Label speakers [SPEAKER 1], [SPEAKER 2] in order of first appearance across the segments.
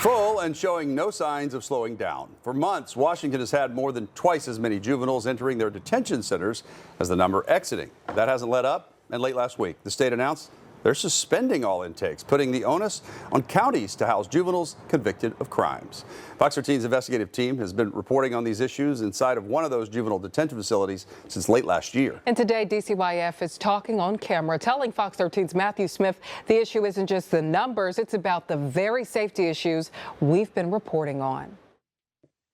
[SPEAKER 1] Full and showing no signs of slowing down. For months, Washington has had more than twice as many juveniles entering their detention centers as the number exiting. That hasn't let up, and late last week, the state announced they're suspending all intakes, putting the onus on counties to house juveniles convicted of crimes. Fox 13's investigative team has been reporting on these issues inside of one of those juvenile detention facilities since late last year.
[SPEAKER 2] And today, DCYF is talking on camera, telling Fox 13's Matthew Smith the issue isn't just the numbers, it's about the very safety issues we've been reporting on.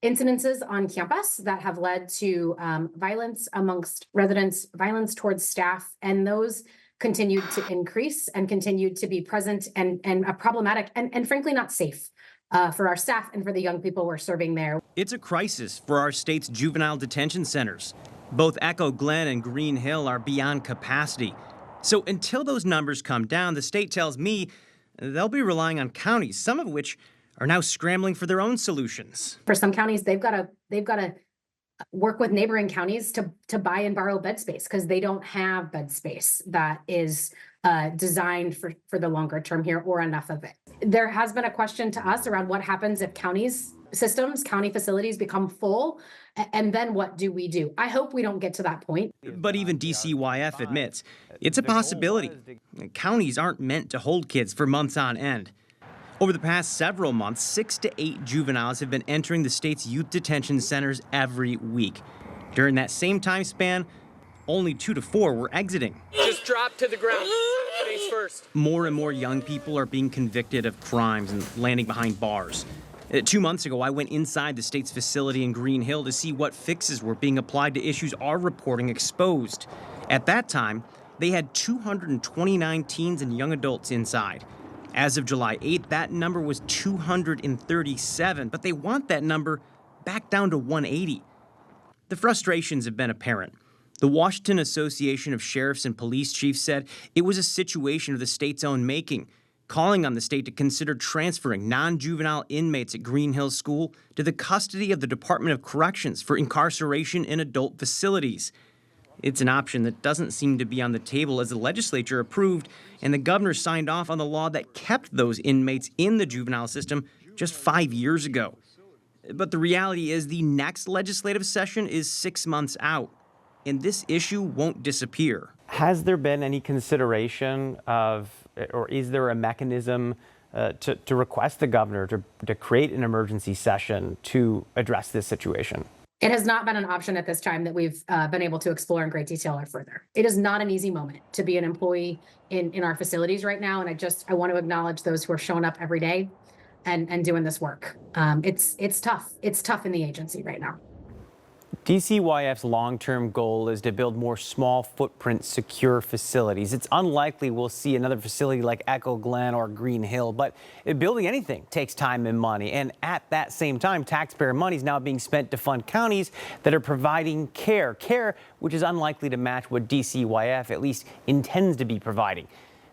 [SPEAKER 3] Incidences on campus that have led to violence amongst residents, violence towards staff, and those continued to increase and continued to be present and problematic and frankly not safe for our staff and for the young people we're serving there.
[SPEAKER 4] It's a crisis for our state's juvenile detention centers. Both Echo Glen and Green Hill are beyond capacity. So until those numbers come down, the state tells me they'll be relying on counties, some of which are now scrambling for their own solutions.
[SPEAKER 3] For some counties, they've got to work with neighboring counties to buy and borrow bed space because they don't have bed space that is designed for the longer term here or enough of it. There has been a question to us around what happens if county facilities become full, and then what do we do? I hope we don't get to that point.
[SPEAKER 4] But even DCYF admits it's a possibility. Counties aren't meant to hold kids for months on end. Over the past several months, 6 to 8 juveniles have been entering the state's youth detention centers every week. During that same time span, only 2 to 4 were exiting.
[SPEAKER 5] Just drop to the ground, face first.
[SPEAKER 4] More and more young people are being convicted of crimes and landing behind bars. 2 months ago, I went inside the state's facility in Green Hill to see what fixes were being applied to issues our reporting exposed. At that time, they had 229 teens and young adults inside. As of July 8th, that number was 237, but they want that number back down to 180. The frustrations have been apparent. The Washington Association of Sheriffs and Police Chiefs said it was a situation of the state's own making, calling on the state to consider transferring non-juvenile inmates at Green Hill School to the custody of the Department of Corrections for incarceration in adult facilities. It's an option that doesn't seem to be on the table as the legislature approved and the governor signed off on the law that kept those inmates in the juvenile system just 5 years ago. But the reality is the next legislative session is 6 months out, and this issue won't disappear.
[SPEAKER 6] Has there been any consideration of, or is there a mechanism to request the governor to create an emergency session to address this situation?
[SPEAKER 3] It has not been an option at this time that we've been able to explore in great detail or further. It is not an easy moment to be an employee in our facilities right now. And I want to acknowledge those who are showing up every day and doing this work. It's tough. It's tough in the agency right now.
[SPEAKER 6] DCYF's long-term goal is to build more small footprint secure facilities. It's unlikely we'll see another facility like Echo Glen or Green Hill, but building anything takes time and money. And at that same time, taxpayer money is now being spent to fund counties that are providing care which is unlikely to match what DCYF at least intends to be providing.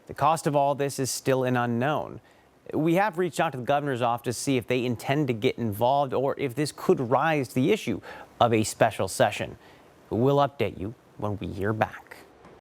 [SPEAKER 6] The cost of all this is still an unknown. We have reached out to the governor's office to see if they intend to get involved or if this could rise to the issue of a special session. We'll update you when we hear back.